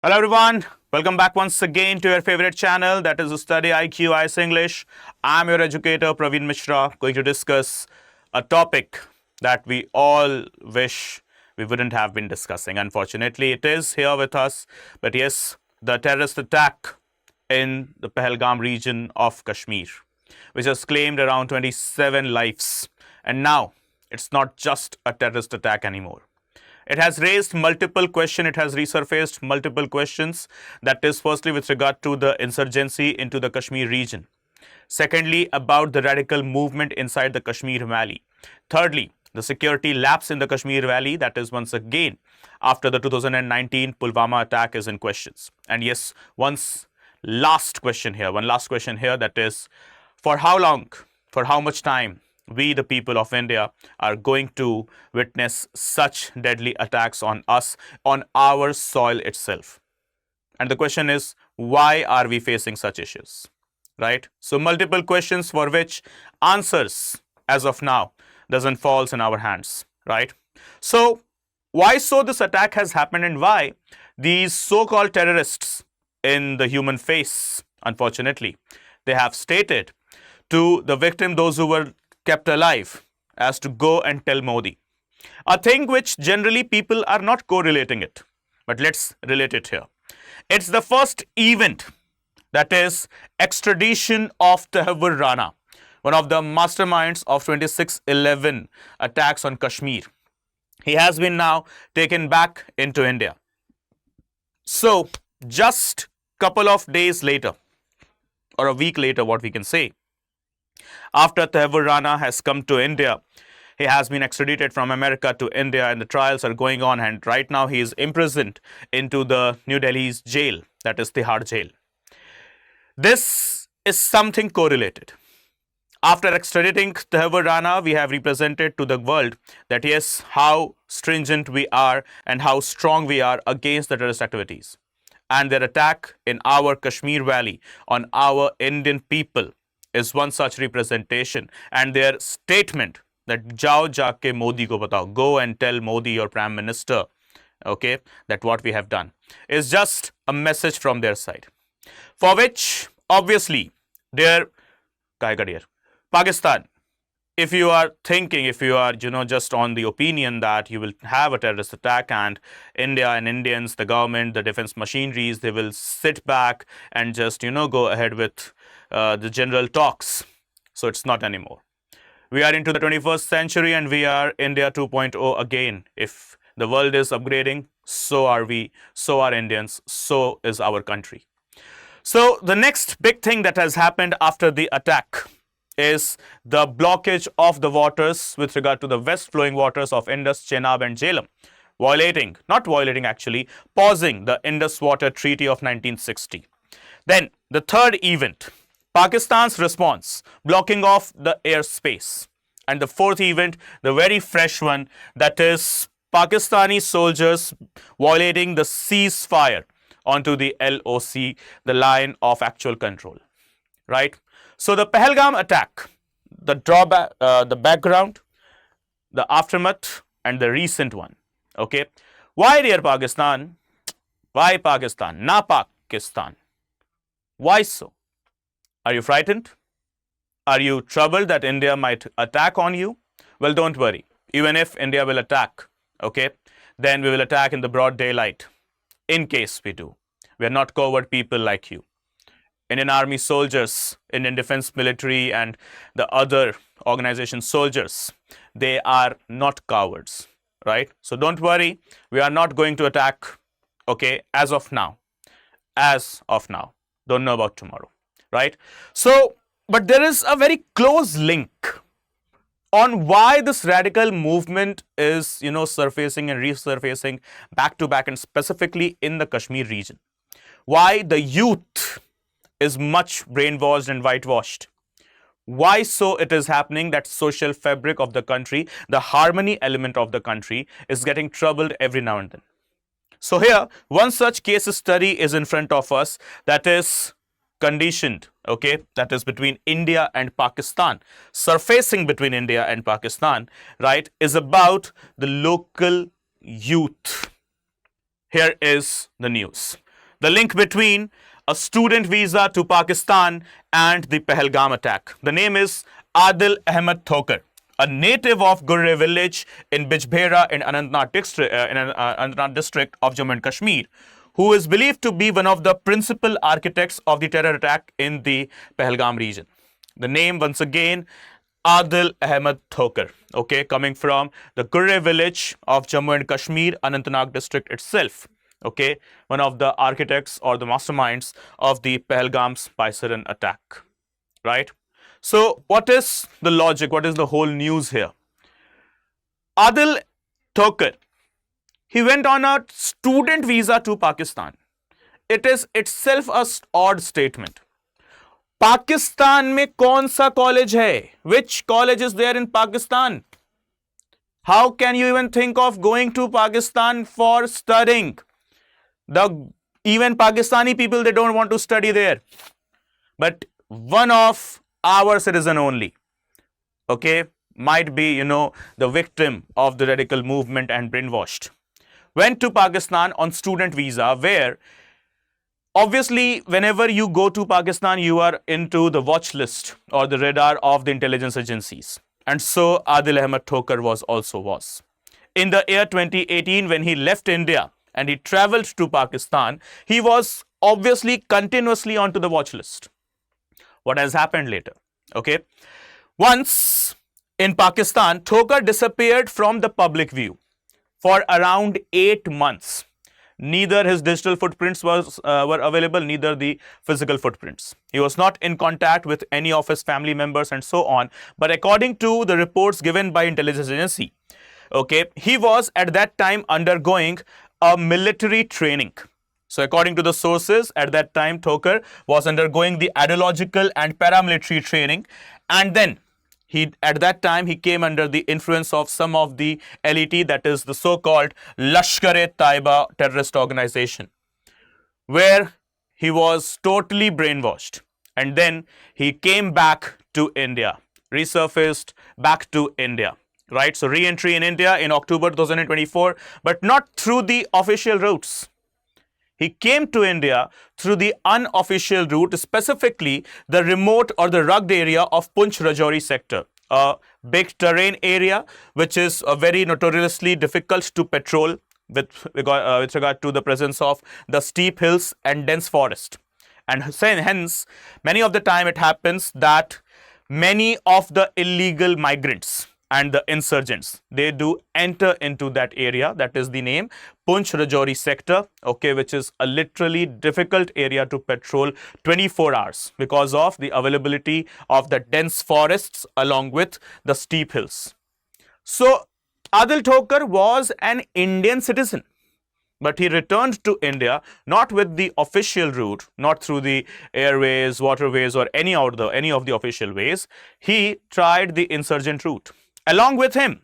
Hello everyone, welcome back once again to your favorite channel, that is StudyIQ IAS English. I'm your educator Praveen Mishra, going to discuss a topic that we all wish we wouldn't have been discussing. Unfortunately, it is here with us, but yes, the terrorist attack in the Pahalgam region of Kashmir, which has claimed around 27 lives. And now, it's not just a terrorist attack anymore. It has raised multiple questions, it has resurfaced multiple questions. That is, firstly, with regard to the insurgency into the Kashmir region. Secondly, about the radical movement inside the Kashmir Valley. Thirdly, the security lapse in the Kashmir Valley, that is once again after the 2019 Pulwama attack is in questions. And yes, one last question here, that is, for how long, for how much time we, the people of India, are going to witness such deadly attacks on us, on our soil itself. And the question is, why are we facing such issues? Right? So multiple questions for which answers, as of now, doesn't fall in our hands. Right? So why so this attack has happened, and why these so-called terrorists in the human face, unfortunately, they have stated to the victim, those who were kept alive, as to go and tell Modi. A thing which generally people are not correlating it. But let's relate it here. It's the first event, that is extradition of Tehvar Rana, one of the masterminds of 26/11 attacks on Kashmir. He has been now taken back into India. So just couple of days later, or a week later, what we can say, after Tehvar Rana has come to India, he has been extradited from America to India, and the trials are going on, and right now he is imprisoned into the New Delhi's jail, that is Tihar jail. This is something correlated. After extraditing Tehvar Rana, we have represented to the world that yes, how stringent we are and how strong we are against the terrorist activities. And their attack in our Kashmir Valley on our Indian people is one such representation, and their statement that jao jaake Modi ko batao, go and tell Modi, your Prime Minister, okay, that what we have done, is just a message from their side, for which obviously their Pakistan, if you are thinking, if you are just on the opinion that you will have a terrorist attack and India and Indians, the government, the defense machineries, they will sit back and just go ahead with the general talks. So it's not anymore. We are into the 21st century and we are India 2.0 again. If the world is upgrading, so are we, so are Indians, so is our country. So the next big thing that has happened after the attack is the blockage of the waters with regard to the west flowing waters of Indus, Chenab and Jhelum, pausing the Indus Water Treaty of 1960. Then the third event, Pakistan's response, blocking off the airspace. And the fourth event, the very fresh one, that is Pakistani soldiers violating the ceasefire onto the LOC, the line of actual control. Right? So the Pahalgam attack, the drawback, the background, the aftermath, and the recent one. Okay? Why, dear Pakistan? Why Pakistan? Na Pakistan. Why so? Are you frightened? Are you troubled that India might attack on you? Well, don't worry. Even if India will attack, okay, then we will attack in the broad daylight. In case we do. We are not coward people like you. Indian Army soldiers, Indian Defense Military and the other organization soldiers, they are not cowards, right? So don't worry. We are not going to attack, okay, as of now. As of now. Don't know about tomorrow. Right? So, but there is a very close link on why this radical movement is, surfacing and resurfacing back to back, and specifically in the Kashmir region. Why the youth is much brainwashed and whitewashed. Why so it is happening that social fabric of the country, the harmony element of the country, is getting troubled every now and then. So here, one such case study is in front of us, that is conditioned, okay, that is between India and Pakistan, surfacing between India and Pakistan, right, is about the local youth. Here is the news. The link between a student visa to Pakistan and the Pahalgam attack. The name is Adil Tokar, a native of Gurre village in Bijbehra in Anantnag district of Jammu and Kashmir, who is believed to be one of the principal architects of the terror attack in the Pahalgam region. The name, once again, Adil Tokar, okay, coming from the Gurre village of Jammu and Kashmir, Anantnag district itself. Okay, one of the architects or the masterminds of the Pahalgam spy siren attack, right? So what is the logic? What is the whole news here? Adil Tokar, he went on a student visa to Pakistan. It is itself a odd statement. Pakistan में कौन सा college है? Which college is there in Pakistan? How can you even think of going to Pakistan for studying? Even Pakistani people, they don't want to study there. But one of our citizen only, okay, might be, the victim of the radical movement and brainwashed, went to Pakistan on student visa, where obviously whenever you go to Pakistan, you are into the watch list or the radar of the intelligence agencies. And so Adil Tokar was. In the year 2018, when he left India, and he traveled to Pakistan, he was obviously continuously onto the watch list. What has happened later? Okay. Once in Pakistan, Tokar disappeared from the public view for around 8 months. Neither his digital footprints were available, neither the physical footprints. He was not in contact with any of his family members and so on. But according to the reports given by intelligence agency, okay, he was at that time undergoing a military training. So according to the sources, at that time, Tokar was undergoing the ideological and paramilitary training. And then at that time, he came under the influence of some of the LET, that is the so-called Lashkar-e-Taiba terrorist organization, where he was totally brainwashed. And then he came back to India, resurfaced back to India. Right, so re-entry in India in October 2024, but not through the official routes. He came to India through the unofficial route, specifically the remote or the rugged area of Poonch Rajouri sector, a big terrain area which is very notoriously difficult to patrol with regard to the presence of the steep hills and dense forest. And hence, many of the time it happens that many of the illegal migrants and the insurgents, they do enter into that area. That is the name, Poonch Rajouri sector, okay, which is a literally difficult area to patrol 24 hours because of the availability of the dense forests along with the steep hills. So Adil Tokar was an Indian citizen, but he returned to India not with the official route, not through the airways, waterways, or any of the official ways. He tried the insurgent route. Along with him,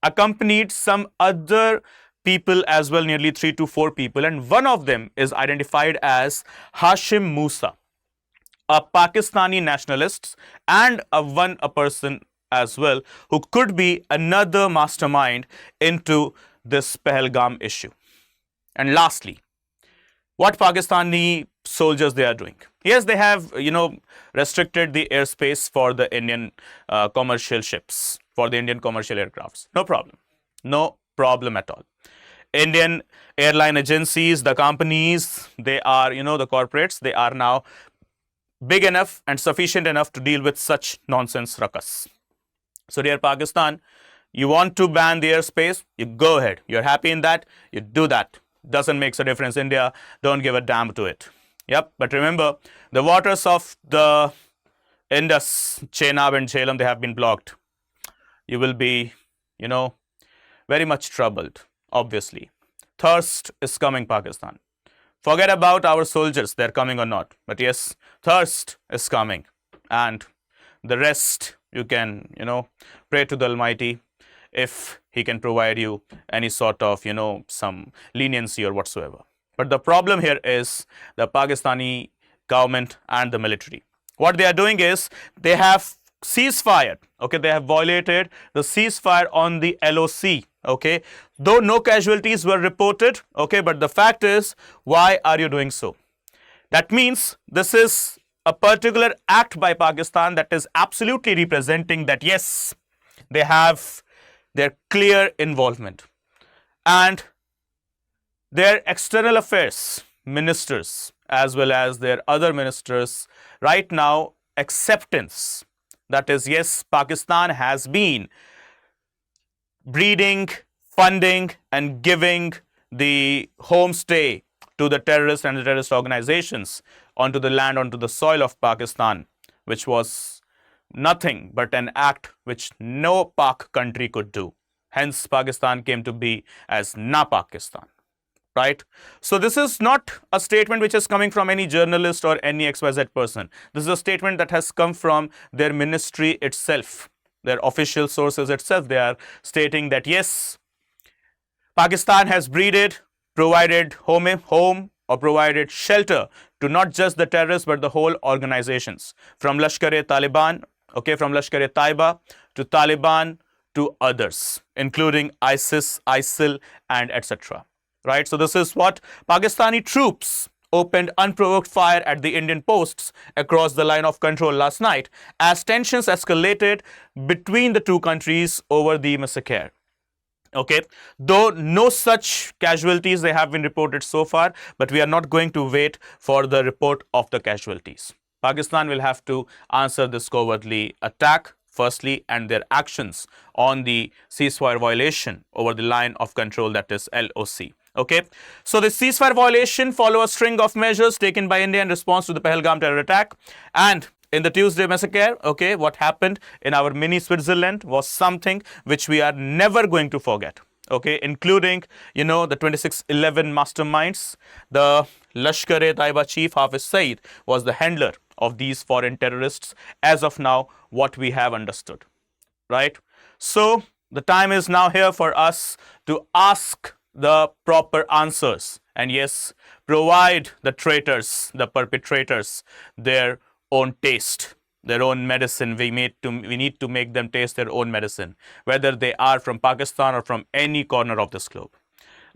accompanied some other people as well, nearly 3 to 4 people, and one of them is identified as Hashim Musa, a Pakistani nationalist and a person as well who could be another mastermind into this Pahalgam issue. And lastly, what Pakistani soldiers they are doing? Yes, they have, restricted the airspace for the Indian commercial ships, for the Indian commercial aircrafts. No problem at all. Indian airline agencies, the companies, they are, the corporates, they are now big enough and sufficient enough to deal with such nonsense ruckus. So dear Pakistan, you want to ban the airspace, you go ahead. You're happy in that, you do that. Doesn't make a difference. India, don't give a damn to it. Yep, but remember, the waters of the Indus, Chenab and Jhelum, they have been blocked. You will be, very much troubled, obviously. Thirst is coming, Pakistan. Forget about our soldiers, they're coming or not. But yes, thirst is coming. And the rest, you can, pray to the Almighty if He can provide you any sort of, some leniency or whatsoever. But the problem here is the Pakistani government and the military. What they are doing is they have ceasefire. Okay, they have violated the ceasefire on the LOC. Okay, though no casualties were reported. Okay, but the fact is, why are you doing so? That means this is a particular act by Pakistan that is absolutely representing that yes, they have their clear involvement. And their external affairs ministers as well as their other ministers right now acceptance that is yes, Pakistan has been breeding, funding and giving the homestay to the terrorists and the terrorist organizations onto the land, onto the soil of Pakistan, which was nothing but an act which no Pak country could do. Hence, Pakistan came to be as Na Pakistan. Right? So this is not a statement which is coming from any journalist or any XYZ person. This is a statement that has come from their ministry itself, their official sources itself. They are stating that yes, Pakistan has breeded, provided home or provided shelter to not just the terrorists but the whole organizations, from Lashkar-e-Taliban, okay, from Lashkar-e-Taiba to Taliban to others, including ISIS, ISIL and etc. Right, so this is what Pakistani troops opened unprovoked fire at the Indian posts across the line of control last night as tensions escalated between the two countries over the massacre. Okay, though no such casualties they have been reported so far, but we are not going to wait for the report of the casualties. Pakistan will have to answer this cowardly attack firstly and their actions on the ceasefire violation over the line of control, that is LOC. Okay, so the ceasefire violation follow a string of measures taken by India in response to the Pahalgam terror attack. And in the Tuesday massacre, okay, what happened in our mini Switzerland was something which we are never going to forget. Okay, including, you know, the 2611 masterminds. The Lashkar-e-Taiba chief Hafiz Saeed was the handler of these foreign terrorists as of now, what we have understood. Right? So the time is now here for us to ask the proper answers and yes, provide the traitors, the perpetrators, their own taste, their own medicine. We need to make them taste their own medicine, whether they are from Pakistan or from any corner of this globe.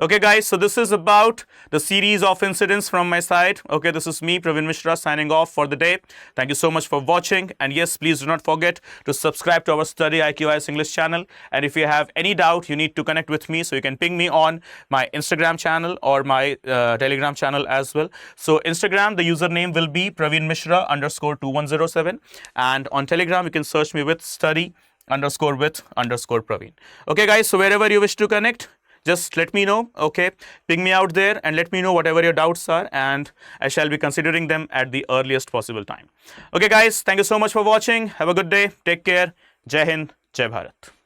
Okay guys, so this is about the series of incidents from my side. Okay, this is me, Praveen Mishra, signing off for the day. Thank you so much for watching. And yes, please do not forget to subscribe to our StudyIQ IAS English channel. And if you have any doubt, you need to connect with me. So you can ping me on my Instagram channel or my Telegram channel as well. So Instagram, the username will be Praveen Mishra _2107. And on Telegram, you can search me with study_with_Praveen. Okay guys, so wherever you wish to connect, just let me know, okay, ping me out there and let me know whatever your doubts are and I shall be considering them at the earliest possible time. Okay guys, thank you so much for watching. Have a good day. Take care. Jai Hind, Jai Bharat.